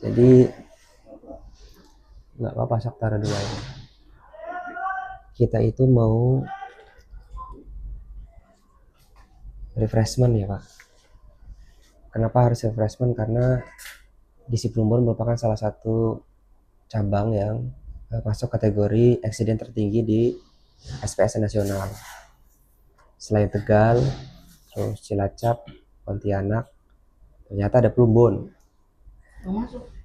Jadi nggak apa-apa, sok taruh dulu aja. Kita itu mau refreshment ya Pak. Kenapa harus refreshment? Karena disiplin merupakan salah satu cabang yang masuk kategori eksiden tertinggi di SPS nasional. Selain Tegal, terus Cilacap, Pontianak, ternyata ada Plumbon.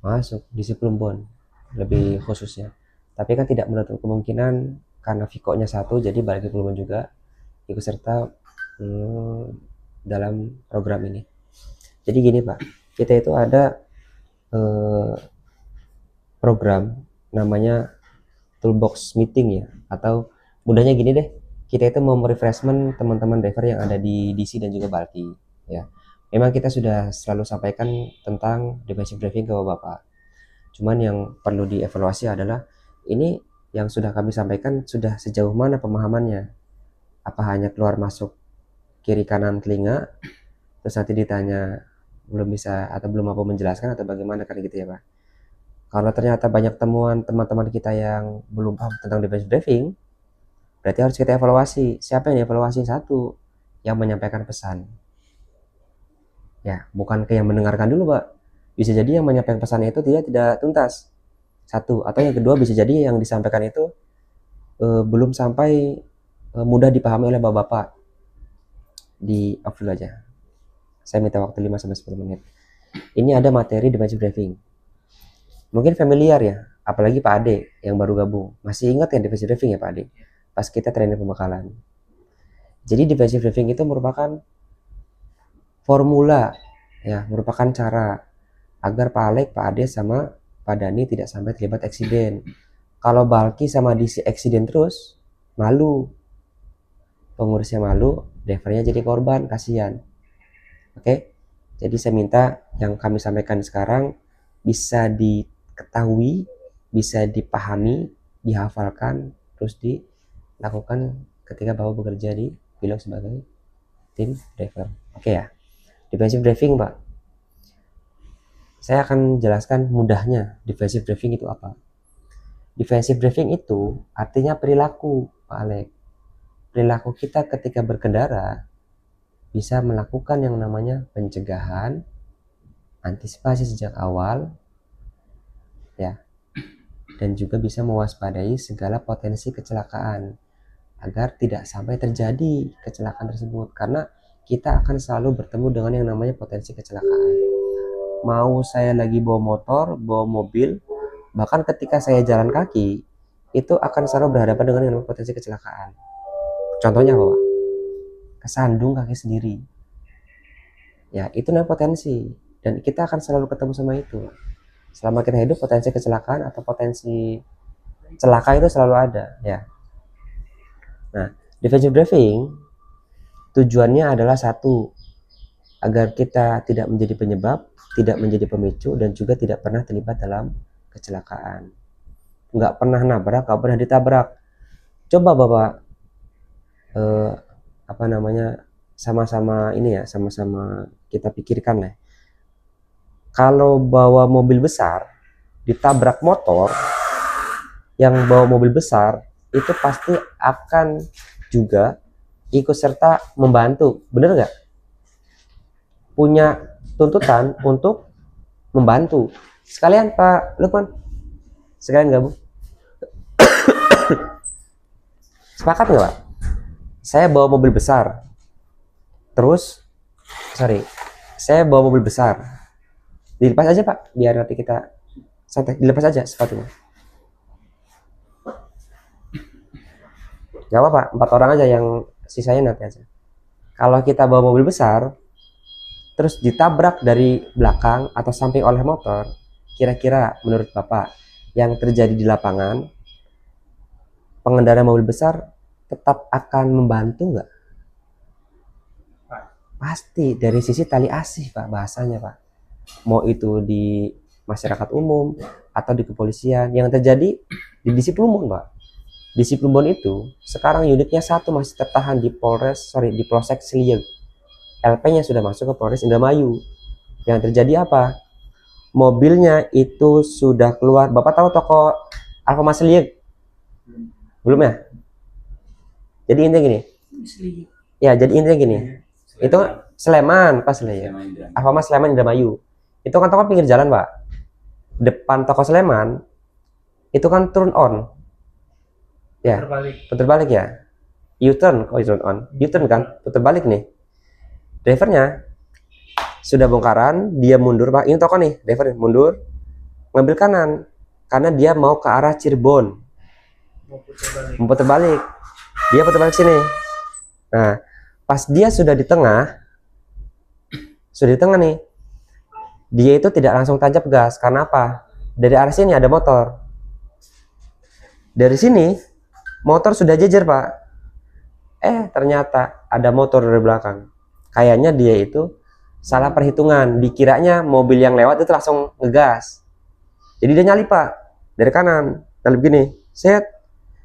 Masuk di Plumbon lebih khususnya. Tapi kan tidak menutup kemungkinan karena Viko-nya satu, jadi balik ke Plumbon juga ikut serta dalam program ini. Jadi gini Pak, kita itu ada program namanya toolbox meeting ya, atau mudahnya gini deh, kita itu mau refreshment teman-teman driver yang ada di DC dan juga Balki ya. Memang kita sudah selalu sampaikan tentang defensive driving ke Bapak, cuman yang perlu dievaluasi adalah ini yang sudah kami sampaikan sudah sejauh mana pemahamannya, apa hanya keluar masuk kiri kanan telinga terus nanti ditanya belum bisa atau belum mampu menjelaskan atau bagaimana kan gitu ya Pak. Kalau ternyata banyak temuan teman-teman kita yang belum paham tentang defensive driving, berarti harus kita evaluasi. Siapa yang dievaluasi? Satu, yang menyampaikan pesan. Ya, bukan ke yang mendengarkan dulu Pak. Bisa jadi yang menyampaikan pesannya itu tidak tuntas. Satu, atau yang kedua bisa jadi yang disampaikan itu belum sampai mudah dipahami oleh bapak-bapak. Di off dulu aja. Saya minta waktu 5-10 menit. Ini ada materi defensive driving. Mungkin familiar ya, apalagi Pak Ade yang baru gabung. Masih ingat ya defensive driving ya Pak Ade? Pas kita training pembekalan. Jadi defensive driving itu merupakan formula ya, merupakan cara agar Pak Alek, Pak Ade sama Pak Dani tidak sampai terlibat eksiden. Kalau Balki sama DC eksiden terus, malu. Pengurusnya malu, drivernya jadi korban, kasihan. Oke? Jadi saya minta yang kami sampaikan sekarang bisa diketahui, bisa dipahami, dihafalkan, terus dilakukan ketika Bapak bekerja di pilot sebagai tim driver. Oke ya. Defensive driving Pak. Saya akan jelaskan mudahnya defensive driving itu apa. Defensive driving itu artinya perilaku Pak Alek. Perilaku kita ketika berkendara bisa melakukan yang namanya pencegahan, antisipasi sejak awal, ya, dan juga bisa mewaspadai segala potensi kecelakaan agar tidak sampai terjadi kecelakaan tersebut, karena kita akan selalu bertemu dengan yang namanya potensi kecelakaan. Mau saya lagi bawa motor, bawa mobil, bahkan ketika saya jalan kaki itu akan selalu berhadapan dengan yang namanya potensi kecelakaan. Contohnya apa Pak? Kesandung kaki sendiri, ya itu namanya potensi, dan kita akan selalu ketemu sama itu selama kita hidup. Potensi kecelakaan atau potensi celaka itu selalu ada ya. Nah, defensive driving tujuannya adalah satu, agar kita tidak menjadi penyebab, tidak menjadi pemicu, dan juga tidak pernah terlibat dalam kecelakaan. Nggak pernah nabrak, nggak pernah ditabrak. Coba Bapak sama-sama ini ya, sama-sama kita pikirkan lah. Kalau bawa mobil besar ditabrak motor yang bawa mobil besar, itu pasti akan juga ikut serta membantu, bener nggak? Punya tuntutan untuk membantu. Sekalian Pak Lukman, sekalian gabung. Sepakat nggak Pak? Saya bawa mobil besar, saya bawa mobil besar, dilepas aja Pak, biar nanti kita santai, dilepas aja sepatunya. Gak apa-apa, 4 orang aja, yang sisanya nanti aja. Kalau kita bawa mobil besar terus ditabrak dari belakang atau samping oleh motor, kira-kira menurut Bapak yang terjadi di lapangan, pengendara mobil besar tetap akan membantu nggak? Pasti dari sisi tali asih Pak, bahasanya Pak. Mau itu di masyarakat umum atau di kepolisian, yang terjadi di Plumbon Pak. Di Plumbon itu sekarang unitnya satu masih tertahan di Polsek Selieg. LP-nya sudah masuk ke Polres Indramayu. Yang terjadi apa? mobilnya itu sudah keluar. Bapak tahu toko Alfamart Seliek? Belum ya? Jadi intinya gini. Ya, jadi intinya gini. Itu Sleman pas ya. Alfamart Sleman Indramayu. Itu kan toko pinggir jalan, Pak. Depan toko Sleman itu kan turn on. Ya, putar balik ya. U-turn, turn on. U-turn kan, putar balik nih. Drivernya sudah bongkaran, dia mundur, Pak. Ini toko nih, driver mundur, ngambil kanan karena dia mau ke arah Cirebon. Mau putar balik. Dia putar balik sini. Nah, pas dia sudah di tengah nih, dia itu tidak langsung tancap gas. Karena apa? Dari arah sini ada motor. Dari sini motor sudah jejer, Pak. Ternyata ada motor dari belakang. Kayaknya dia itu salah perhitungan. Dikiranya mobil yang lewat itu langsung ngegas. Jadi dia nyalip, Pak, dari kanan. Nyalip gini. Set.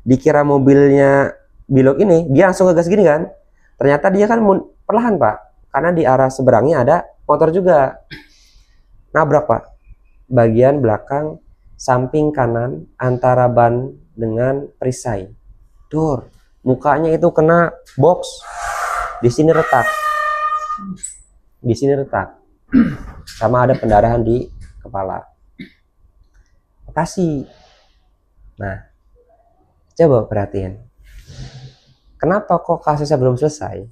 Dikira mobilnya belok ini, dia langsung ngegas gini kan. Ternyata dia kan perlahan, Pak. Karena di arah seberangnya ada motor juga. Nabrak, Pak. Bagian belakang samping kanan antara ban dengan perisai. Dor. Mukanya itu kena box. Di sini retak. Di sini retak. Sama ada pendarahan di kepala. Makasih. Nah, coba perhatiin. Kenapa kok kasusnya belum selesai?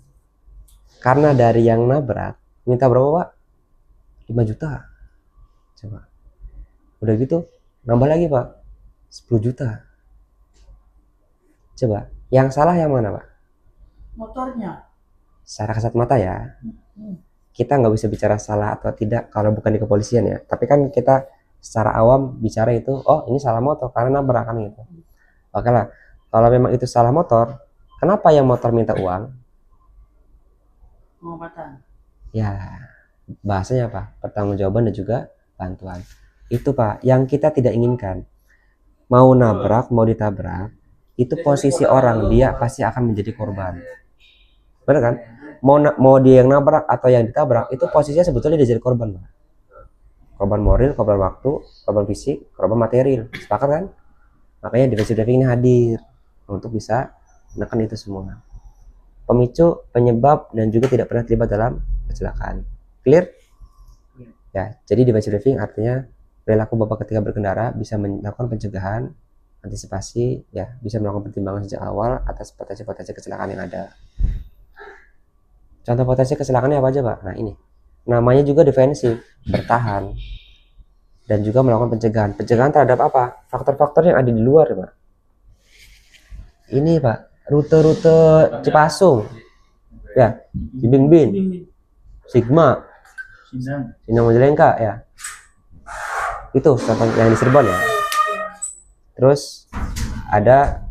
Karena dari yang nabrak minta berapa, Pak? 5 juta. Coba. Udah gitu nambah lagi, Pak. 10 juta. Coba. Yang salah yang mana, Pak? Motornya. Secara kasat mata ya. Kita nggak bisa bicara salah atau tidak kalau bukan di kepolisian ya. Tapi kan kita secara awam bicara itu, oh ini salah motor karena nabrak kan gitu. Oke lah. Kalau memang itu salah motor, kenapa yang motor minta uang? Pengobatan. Ya, bahasanya apa? Pertanggungjawaban dan juga bantuan. Itu, Pak, yang kita tidak inginkan. Mau nabrak, mau ditabrak, itu posisi orang, dia pasti akan menjadi korban. Benar kan? Mau dia yang nabrak atau yang ditabrak, itu posisinya sebetulnya dia jadi korban, Pak. Korban moral, korban waktu, korban fisik, korban material. Sepakat kan? Makanya defensive driving ini hadir untuk bisa menekan itu semua. Pemicu, penyebab, dan juga tidak pernah terlibat dalam kecelakaan. Clear? Ya, jadi defensive driving artinya perilaku Bapak ketika berkendara bisa melakukan pencegahan, antisipasi, ya, bisa melakukan pertimbangan sejak awal atas potensi-potensi kecelakaan yang ada. Contoh potensi kecelakaannya apa aja, Pak? Nah, ini. Namanya juga defensif, bertahan. Dan juga melakukan pencegahan. Pencegahan terhadap apa? Faktor-faktor yang ada di luar, Pak. Ini, Pak, rute-rute Cipasung. Ya, Bingbin, Sigma, Sindang Majalengka, ya. Itu contoh yang di Cirebon ya. Terus ada